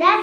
10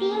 3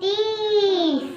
30.